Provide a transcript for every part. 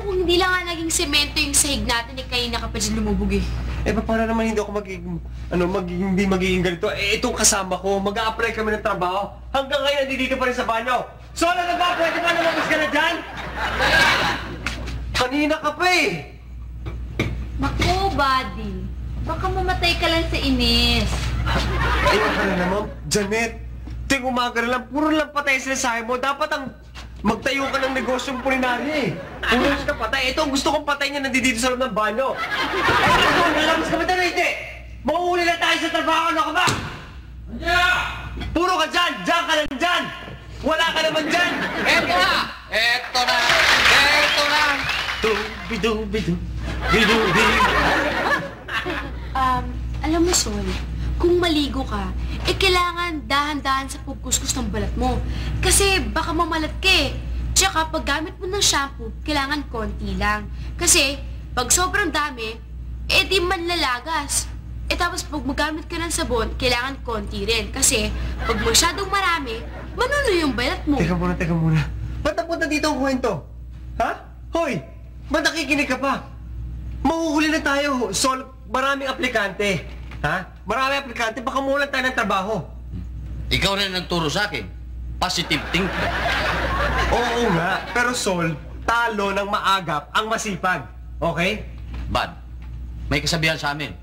kung hindi lang nga naging semento yung sahig natin, kanina ka pa dyan lumubog eh. Paano naman hindi ako hindi magiging ganito? Itong kasama ko, mag-a-apply kami ng trabaho. Hanggang ngayon, hindi dito pa rin sa banyo. So, ano na ba? Pwede ba lumabas ka na dyan? Kanina ka pa eh. Naku, buddy. Baka mamatay ka lang sa inis. Ayun ka na naman, Janet. Ting umaga na lang, puro lang patay sa sahay mo. Dapat ang magtayo ka ng negosyong pulinarya eh. Puro ka patay. Ito ang gusto kong patay niya nandito sa loob ng banyo. Ito, nalabas ka ba tayo hindi? Mauuli na tayo sa trabaho, ano ka ba? Andiyan! Puro ka dyan! Diyan ka lang dyan! Wala ka naman dyan! Eto na! Eto na! Eto na! Dubi-dubi-du. Bidubi. Alam mo, Sol, kung maligo ka, kailangan dahan-dahan sa pagkuskus ng balat mo. Kasi baka mamalat ka eh. Tsaka pag gamit mo ng shampoo, kailangan konti lang. Kasi pag sobrang dami, di manlalagas. Tapos pag magamit ka ng sabon, kailangan konti rin. Kasi pag masyadong marami, manuno yung balat mo. Teka muna. Ba't napunta dito ang kwento? Ha? Hoy! Ba't nakikinig ka pa? Mahuhuli na tayo. Sol, maraming aplikante. Ha? Maraming aplikante, baka mawalan tayo ng trabaho. Ikaw na nagturo sa akin. Positive thinking. Oo nga, pero Sol, talo ng maagap ang masipag. Okay? Bad. May kasabihan sa amin.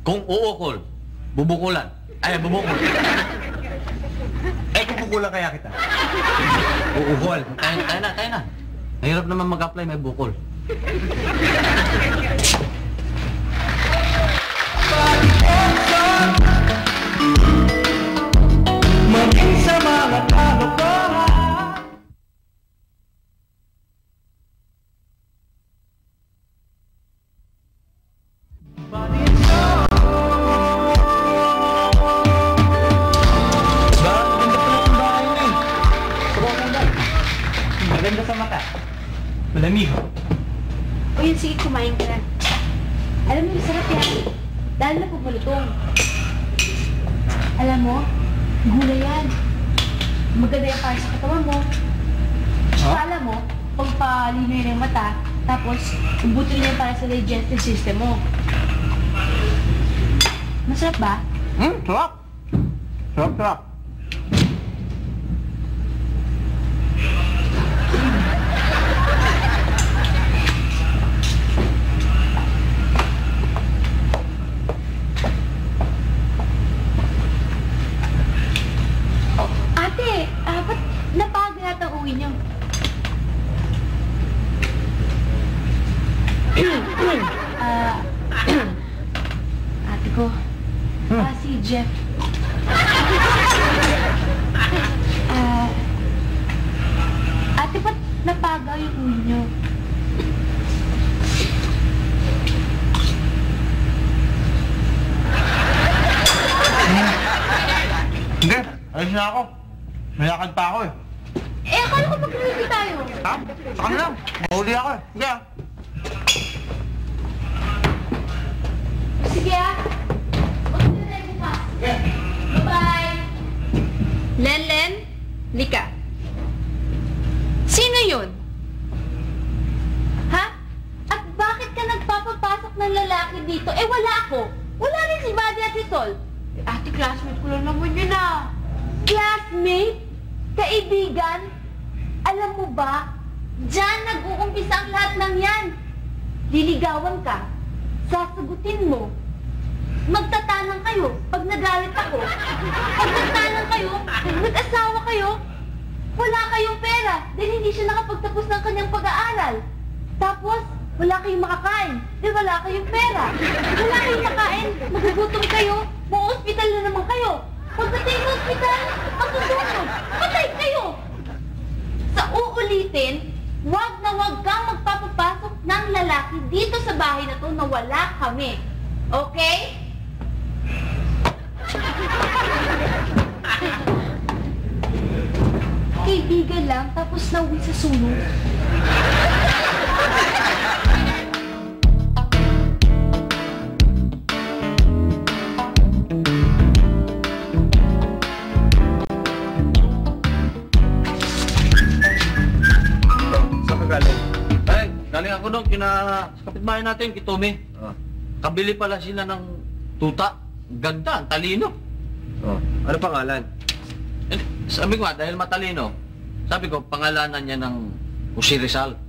Kung uukol, bubukulan. Ay, bubukol. Kung bukulan kaya kita. Uuhol. Tayo na. Mahirap naman mag-apply, may bukol. Maging sa mga kalokohan. Maganda sa mata. Malamig. O yun, sige, kumain ka na. Alam mo, masarap yan. Dahil na pagmalutong. Alam mo, gulay yan. Maganda yan para sa katawan mo. Akala mo, pagpalino yun ng mata, tapos ubutin yan para sa digestive system mo. Masarap ba? Sarap. Sarap. Ba't napaga yata ang uwi niyo? Ate ko, si Jeff. Ate, ba't napaga yung uwi niyo? Hindi, alis na ako. Mayakad pa ako eh. Akala ko mag-ready tayo. Ha? Saka na lang. Mahuli ako eh. Sige ah. Sige ah. Huwag na tayo bukas. Bye-bye. Len, lika. Sino yun? Ha? At bakit ka nagpapapasok ng lalaki dito? Wala ako. Wala rin si Buddy at si Sol. Ate, classmate ko lang naman yun ah. Classmate? Kaibigan? Alam mo ba, diyan nag-uumpisa ang lahat ng yan. Liligawan ka, sasagutin mo. Magtatanang kayo pag nagalit ako. Pag nagtanang kayo, pag nag-asawa kayo, wala kayong pera dahil hindi siya nakapagtapos ng kanyang pag-aaral. Tapos, wala kayong makakain dahil wala kayong pera. Wala kayong makain, magugutom kayo, ma-hospital na naman kayo. Pagdating sa hospital, masusunod, patay kayo. Sa uulitin, wag na wag kang magpapapasok ng lalaki dito sa bahay na to na wala kami. Okay? Kaibigan lang, tapos nauwi sa sunog. Galing galing ako doon sa kapitbahay natin, Kitome. Oh. Kabili pala sila ng tuta. Ganda, ang talino. Oh. Ano pangalan? Eh, sabi ko nga, dahil matalino, sabi ko, pangalanan niya ng Jose Rizal.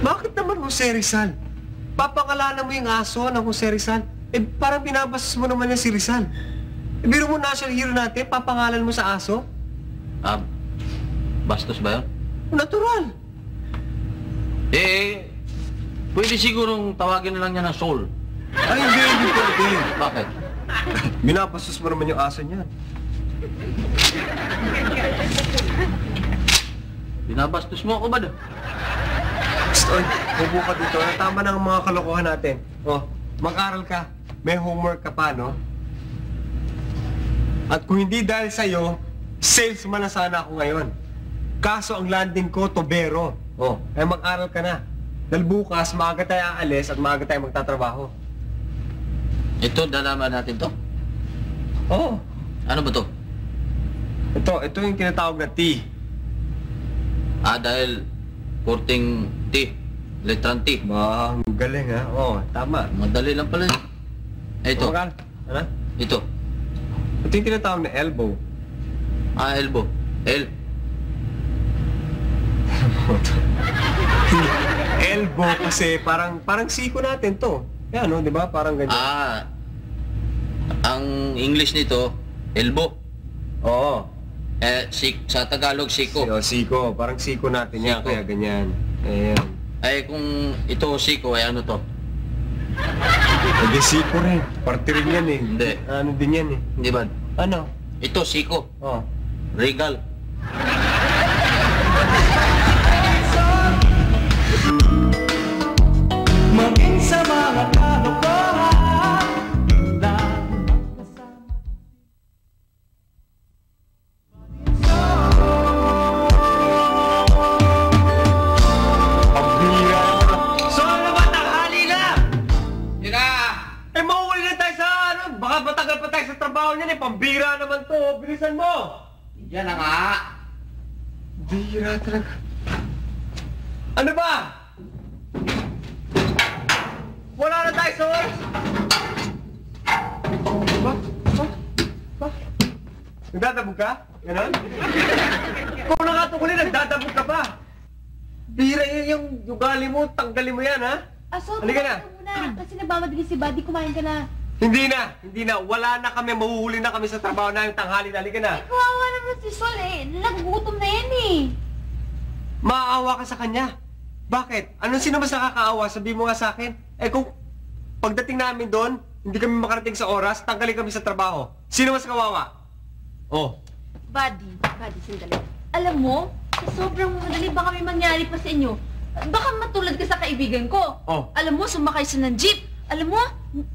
Bakit naman Jose Rizal? Papangalanan mo yung aso ng Jose Rizal? Eh, parang binabastos mo naman yan si Rizal. Eh, biro mo national hero natin, papangalan mo sa aso? Bastos ba yun? Natural. Eh, pwede sigurong tawagin na lang niya ng Soul. Ay, hindi pwede. Bakit? Binabastos mo naman yung aso niyan. Binabastos mo ako ba doon? Oy, bubo ka dito. Tama na ang mga kalokohan natin. Oh, mag-aral ka. May homework ka pa, no? At kung hindi dahil sa'yo, salesman na sana ako ngayon. Kaso ang landing ko, tobero. Oh, ay mag-aral ka na. Dahil bukas, maaga tayo aalis at maaga tayo magtatrabaho. Ito, dalaman natin to. Oo. Ano ba to? Ito yung tinatawag na T. Dahil korting T, letrang T. Ang galing, ha? Oo, tama. Madali lang pala yun. Ito, Mag-aral. Ano? ito. Ito yung tinatawag na elbow. Elbow. L. Elbow kasi parang siko natin to. Yan, no? Di ba? Parang ganyan. Ang English nito, elbow. Oo. Sa Tagalog, siko. Siko. Parang siko natin yan, Siko. kaya ganyan. Ayan. Ay, kung ito siko, ay ano to? Hindi siko rin. Parte rin yan eh. Hindi. Ano din yan eh. Hindi ba? Ano? Ito, siko. Oh. Regal. Maging sa mga kalokohan lagi magkasama. Pambira naman. So ano naman, tanghali na! Tira! Eh, mauuli na tayo sa ano. Baka matagal pa tayo sa trabaho niyan eh. Pambira naman to. Bilisan mo. Yan na nga. Bira talaga. Ano ba? Wala na tayo sa oras. Ba? Nagdadabog ka? Ganon? Kung nakatukulin, nagdadabog ka pa. Bira yun yung ugali mo, tanggalin mo yan, ha? Aso, Halika na. kumain ka muna. Kasi nagmamadali si Buddy, kumain ka na. Hindi na. Wala na kami, mahuhuli na kami sa trabaho na yung tanghali na. Halika na. Kawawa naman si Sol eh. Nagugutom na yan eh. Maaawa ka sa kanya. Bakit? Anong sino mas nakakaawa? Sabi mo nga sa akin. Eh kung pagdating namin doon, hindi kami makarating sa oras, tanggalin kami sa trabaho. Sino mas kawawa? Oh. Buddy, sandali. Alam mo, sa sobrang madali baka may mangyari pa sa inyo. Baka matulad ka sa kaibigan ko. Oh. Alam mo, sumakay siya ng jeep. Alam mo,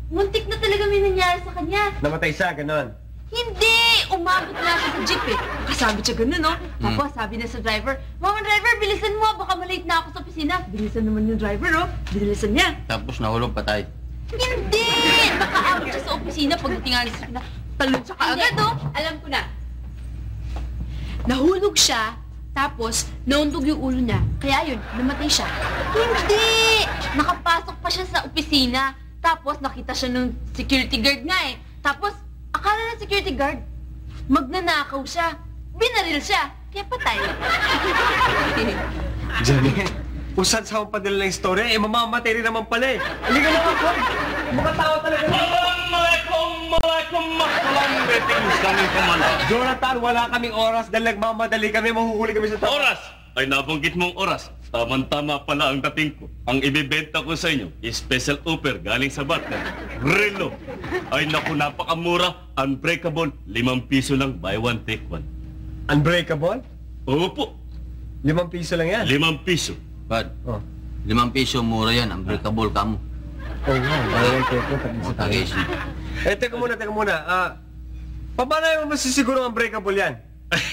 muntik na talaga may nangyari sa kanya. Namatay siya, ganon. Hindi! Umabot na siya sa jeep eh. Kasabi siya ganun, no? Tapos sabi na sa driver, Mama driver, bilisan mo, baka malate na ako sa opisina. Bilisan naman yung driver, no? Bilisan niya. Tapos nahulog patay. Hindi! Nakaabot siya sa opisina, pagdating nga sa opisina, talon siya kaagad, no? Alam ko na. Nahulog siya, tapos naundog yung ulo niya. Kaya yun, namatay siya. Hindi! Nakapasok pa siya sa opisina, tapos nakita siya ng security guard nga eh. Tapos, akala ng security guard, magnanakaw siya. Binaril siya, kaya patay. Janet, kung saan sa akong padala ng istorya, eh mamamatay rin naman pala eh. Halika na ako. Mga tao talaga. Jonathan, wala kaming oras dahil nagmamadali kami, mahuhuli kami sa trabaho. Oras! Ay nabanggit mong oras. Tama-tama pala ang dating ko. Ang ibibenta ko sa inyo, special offer galing sa barter. Relo. Ay naku, napakamura. Unbreakable, 5 piso lang, buy one, take one. Unbreakable? Opo, 5 piso lang yan. 5 piso. Bad. Oh. 5 piso, mura yan. Ang breakable ka mo. Oo nga, parang keko, tagin sa tayo. Tagays. Eh, teka muna. Paano mo masisiguro ang breakable yan? Ay,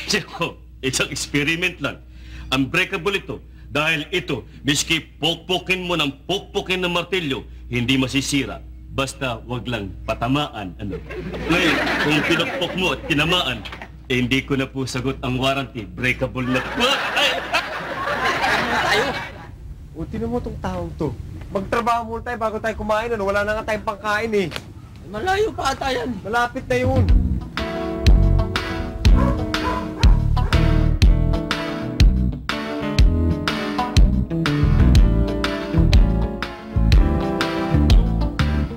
isang experiment lang. Unbreakable ito. Dahil ito, miski pokpokin mo ng pokpokin ng martilyo, hindi masisira. Basta wag lang patamaan. Ano? Ngayon, kung pinokpok mo at tinamaan, eh, hindi ko na po sagot ang warranty. Breakable na po. Ay! O, tinan mo tong taong to. Magtrabaho muna tayo bago tayo kumain. Ano? Wala na nga tayong pangkain eh. Malayo pa ata yan. Malapit na yun.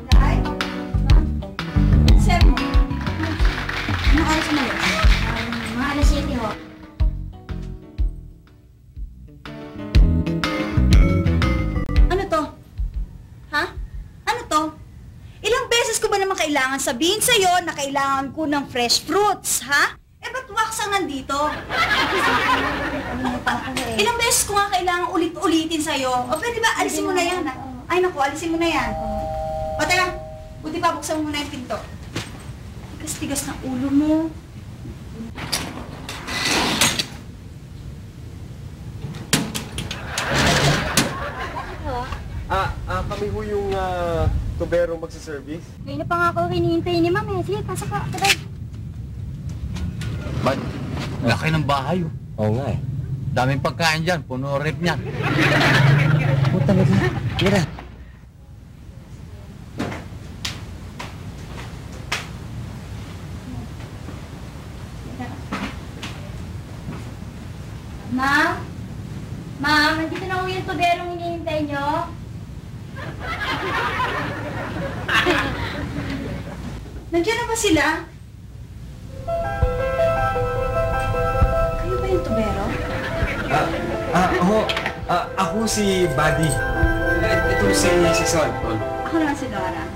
Tay? Sir mo? Anong oras mo yun? Mga alas 7 ho. Ano to? Ha? Ano to? Ilang beses ko ba naman kailangan sabihin sa'yo na kailangan ko ng fresh fruits, ha? Eh, ba't wax ang nandito? Ilang beses ko nga kailangan ulit-ulitin sa'yo. O, pwede ba? Alisin mo na yan. Ay, naku, alisin mo na yan. O, teka. Buti pa, buksan mo muna yung pinto. Tigas-tigas ng ulo mo. Kami ho yung tubero magsaservice. Ngayon na pa nga ako hinihintay ni Ma'am eh. Sige, pasok ka. Tara. Ba't? Laki ng bahay, oh. Oo nga eh. Daming pagkain dyan, puno rep niyan. Oo talaga. Mira. Ma'am? Ma'am, nandito na ho yung tuberong hinihintay nyo. Nandiyan na ba sila? Kayo ba yung tubero? Ako si Buddy. Ito si Sol. Ako naman si Dora.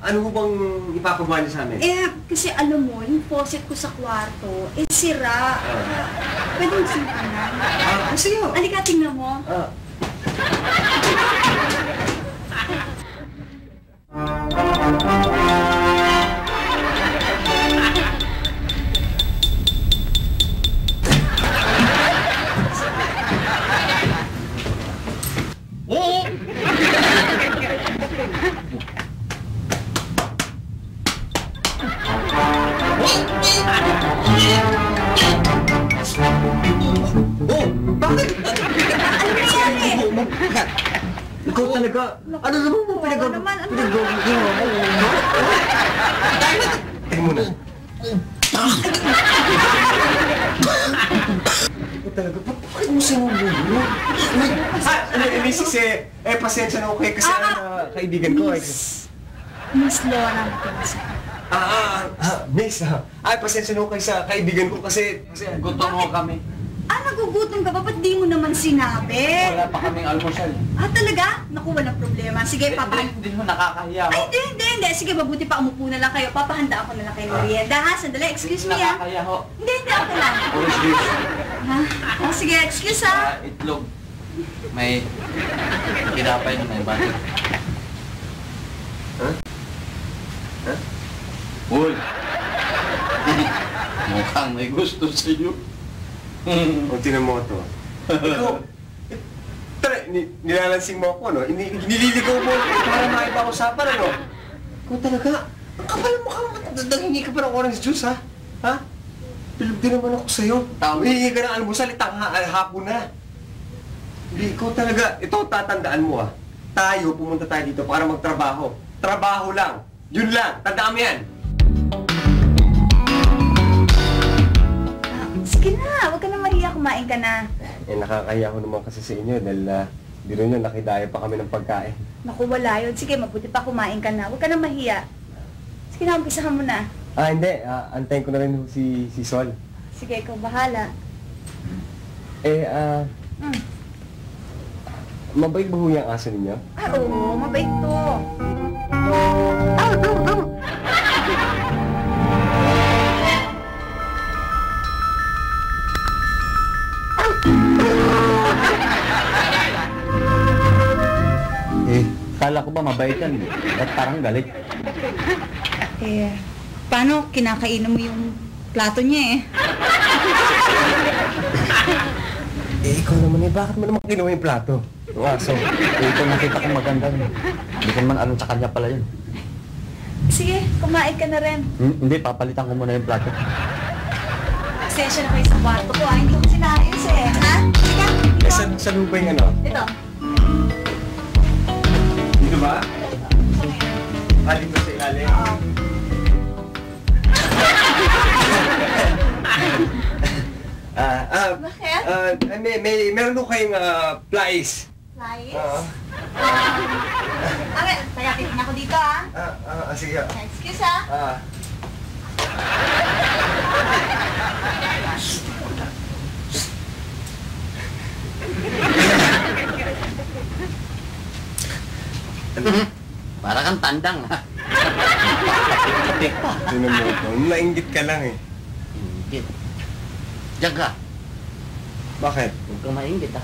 Ano ho bang ipapagawa niyo sa amin? Kasi alam mo, yung faucet ko sa kwarto, sira. Pwede mo simpanan. Sige ho. Halika, tingnan mo. Oo! Oh! Bakit? Ano nangyari? Ikaw talaga. Ano naman mo Ano naman? Ano pinagawa mo? Tingnan mo na. Ikaw talaga. Bakit mo sinubulo? Misis pasensya na okay kasi kaibigan ko. Miss Lora Matias. Miss, pasensya na okay sa kaibigan ko kasi Gutom mo kami. Nagugutom ka ba? Ba't di mo naman sinabi? Wala pa kaming almusal. Talaga? Naku, walang problema. Sige, Hindi mo nakakahiya Ay, ho. hindi. Sige, mabuti pa umupo na lang kayo. Papahanda ako na lang kayo merienda, ha? Sandali, excuse me, ha? Nakakahiya ho. Hindi, okay lang. Orange juice. Ha? Sige, excuse, ha? Itlog. May kinapay na may butter. Uy! Mukhang may gusto sa iyo. O, tinan mo ito. Ikaw, nilalansing mo ako, no? Nililigaw mo ako para maipag-usapan, ano? Ikaw talaga, ang kapal mo ka, nanghingi ka pa ng orange juice, ha? Ha? Bilog din naman ako sa'yo. Hihingi ka ng almusal, hapon na. Hindi, ikaw talaga, ito tatandaan mo, ha? Tayo, pumunta tayo dito para magtrabaho. Trabaho lang. Yun lang. Tandaan mo yan. Sige na, huwag ka na mahiya, kumain ka na. Nakakahiya ko naman kasi sa inyo dahil di rin yun, nakidaya pa kami ng pagkain. Naku, wala yun. Sige, mabuti pa kumain ka na. Huwag ka na mahiya. Sige na, umpisahan mo na. Hindi. Antayin ko na rin si Sol. Sige, ikaw bahala. Mabait ba ho yung aso ninyo? Oo, mabait to. Kala ko ba mabait yan? At parang galit. Paano kinakainan mo yung plato niya Ikaw naman bakit mo naman kinuha yung plato? Yung aso. Ito nakita ko maganda. Hindi ko naman alam sa kanya pala yun. Sige, kumain ka na rin. Hindi, papalitan ko muna yung plato. Pasensya na kayo sa kwarto ko, Hindi ko sinayos ha? Sige, saan ba yung ano? Ito. Dito ba? Aling ba sa ilalim? Bakit? Meron ko kayong plies. Flies? Oo. Kaya titignan ako dito ah. Sige. Excuse ah. Para kang tandang, ha? Tinan mo ito. Nainggit ka lang eh. Inggit. Diyan ka. Bakit? Huwag kang mainggit, ha?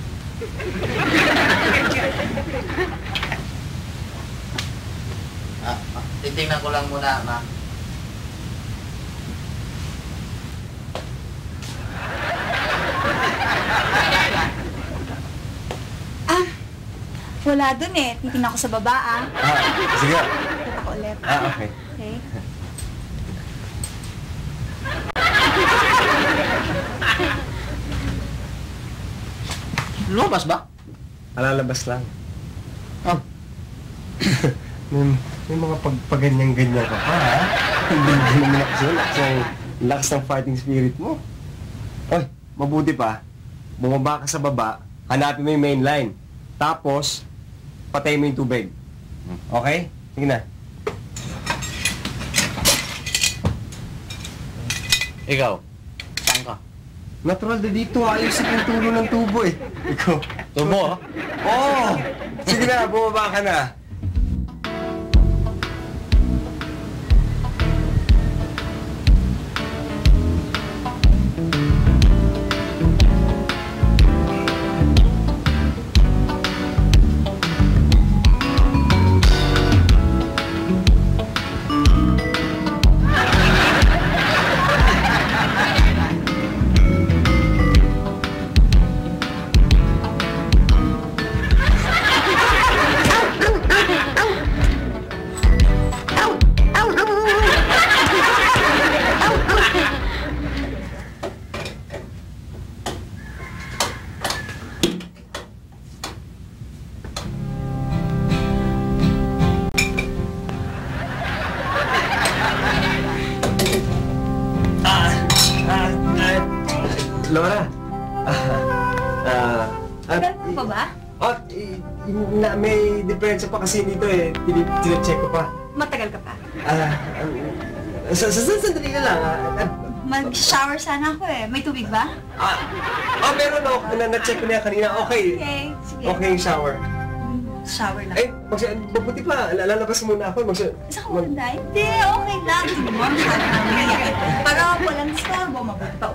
Titingnan ko lang muna, ma. Wala dun eh. Titignan ko sa baba ah. Sige. Kita ko ulit. Okay. Okay. Lumabas ba? Alalabas lang. Oh. May mga pagpaganyan-ganyan ka pa, ha? Hindi mo lakas ng fighting spirit mo. Oy, mabuti pa. Bumaba ka sa baba, hanapin mo yung main line. Tapos, patay mo yung tubig. Okay? Sige na. Ikaw, saan ka? Natural na dito, ayos yung tulo ng tubo eh. Ikaw. Tubo, ha? Oo! Sige na, bumaba ka na. Laura, Ganun pa ba? May diferensya pa kasi dito eh. Tine-check ko pa. Matagal ka pa. Sandali na lang. Mag-shower sana ako eh. May tubig ba? Meron ako. Na-check ko na yan kanina. Okay. Okay, sige. Okay yung shower. Shower lang. Mabuti pa. Lalabas muna ako. Isa ka muna, Day? Hindi, okay lang. Sige mo, masyado na nangyayari. Para walang storbo, mabuti pa.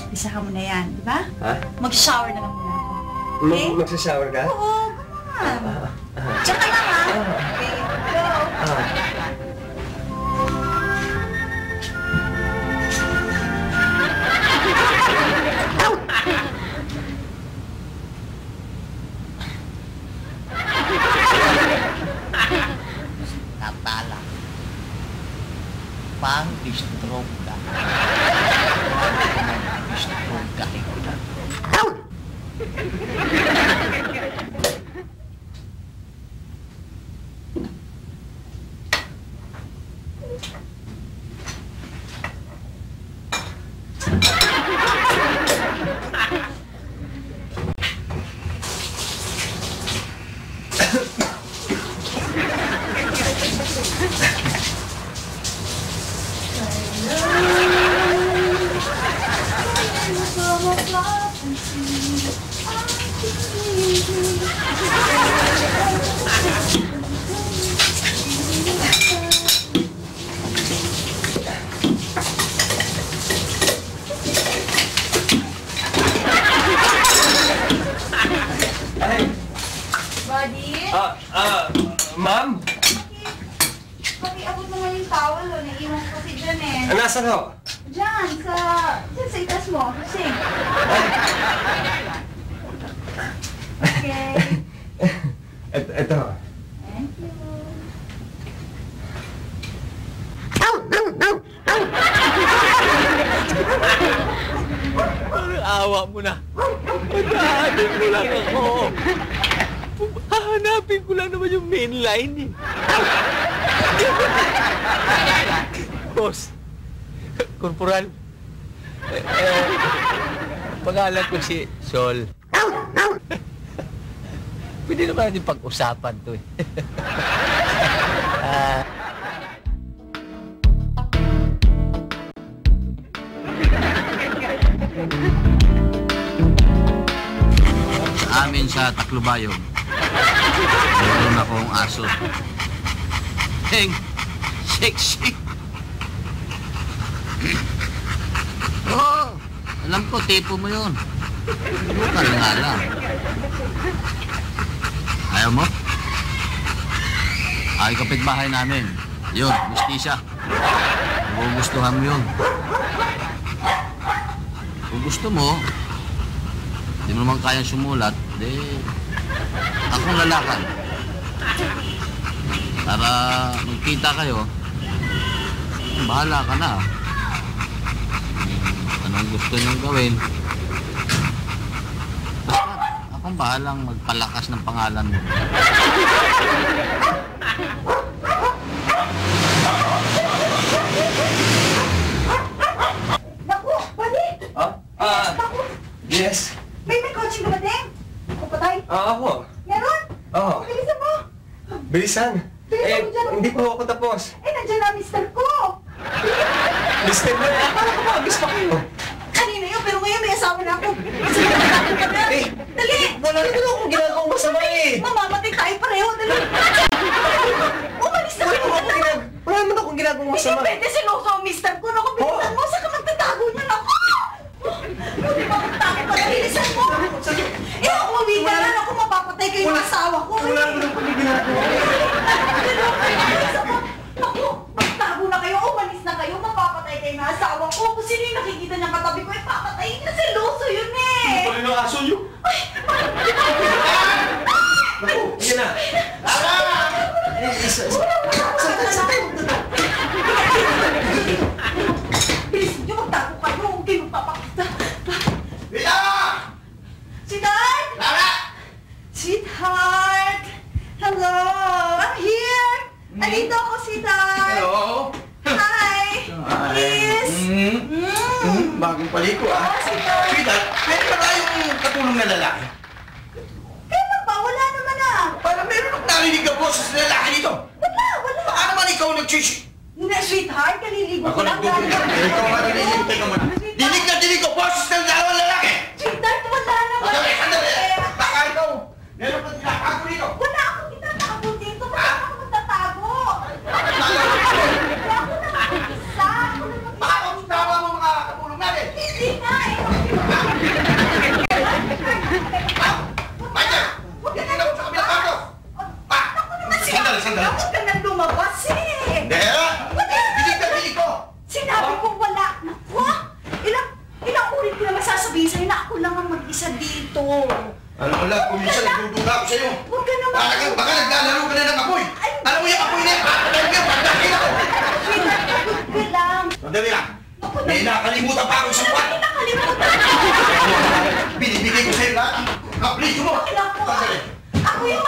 Isa ka muna yan, di ba? Ha? Mag-shower na lang muna ako. Okay? Magsashower ka? Oo, come on. Tsaka lang ha. Okay, go. Natala. Pang-stroke ka. Stroke ka. Buddy? Ma'am? Pakiabot mo nga yung towel o. Naiwan ko kasi dyan eh. Nasaan ho? Dyan sa itas mo. Sing. Okay. Ito. Thank you. Awa mo na. Madami mo lang ako. Hahanapin ko lang naman yung main line eh. Boss, Corporal, pangalan ko si Sol. Pwede naman natin pag-usapan to eh. Sa amin sa Taclobayong, meron akong aso. Heng, sexy. Oo, alam ko, tipo mo yun. Bukal nga lang. Ayaw mo? Ay, kapitbahay namin. Yun, mistisa. Magugustuhan mo yun. Kung gusto mo, hindi mo naman kayang sumulat, di akong lalakad. Para magkita kayo, bahala ka na. Anong gusto niyong gawin? Basta akong bahalang magpalakas ng pangalan mo. Naku, pwede! Naku, Yes. may coaching dumating? Ako patay? Ako. Meron? Oo. Bilisan mo! Bilisan. Bilisan mo dyan. Hindi pa ako tapos. Nandiyan na mister ko! Mister mo, parang kumagis pa kayo. Kanina yun, pero ngayon may asawa na ako. Sige, matapos ka na. Eh, Dali! wala naman akong ginagawang masama eh. Mamamatay tayo pareho, dali! Umalis na kayo na! Wala naman akong ginagawang Hindi masama. pwede sinuso ang mister ko. Naku, bilisan mo! Saan ka magtatago niya? Naku! Hindi ba magtago pa? Bilisan mo! Eh, ako uwi ka na. Naku, mapapatay kayo ng asawa ko. Wala naman akong ginagawa. Naku, magtago na kayo. Umalis na kayo. Mapapatay kayo ng asawa ko. Kung sino yung nakikita niyang katabi ko, eh, papatayin niya. Siloso yun eh! Tuloy ng aso yun. Naku, yan na. Bilisan niyo, magtago kayo. Huwag kayo magpapakita. Rita! Sweetheart! Lara! Sweetheart! Hello! I'm here! Andito ako, sweetheart! Hello! Hi! Kiss! Bagong paliko ah. Oh, sweetheart! Sweetheart, meron ba tayong katulong na lalaki? Kailan ba? Wala naman ah! Para meron akong narinig ka boses na lalaki dito. Wala! Wala! Baka naman ikaw nag-chish. Hindi, sweetheart! Kaliligo ko Ako lang. nagdududa. Ikaw ka narinig. Teka mo. Dinig na dinig ko boses ng dalawang lalaki. Sweetheart, wala naman! Sandali, sandali. Eh, Baka ikaw. Meron pa tinatago dito. Wala akong itatago dito! Wala akong magtatago! Wala ako naman isa! Baka kung tawa mo mga katulong natin. Hindi nga eh! Michael! Hindi na ako sa kabilang kanto. Pa! Sandali, sandali. Huwag ka nang lumabas eh! Hindi ah. Dinig na dinig ko. Sinabi ko wala. Naku! Ilang ulit ko naman sasabihin sa'yo na ako lang ang mag-isa dito. Alam mo lang, kung minsan nagdududa ako sa'yo. Huwag ka naman. Baka naglalaro ka na ng apoy. Alam mo yung apoy na yan, papatayin ka, pagdakin ako. Huwag ka lang. Sandali lang. May nakalimutan pa akong sabuan. Ay, nakalimutan ko. Binibigay ko sa'yo lahat. Kaplito mo. Alam ko. Sandali. Ako yung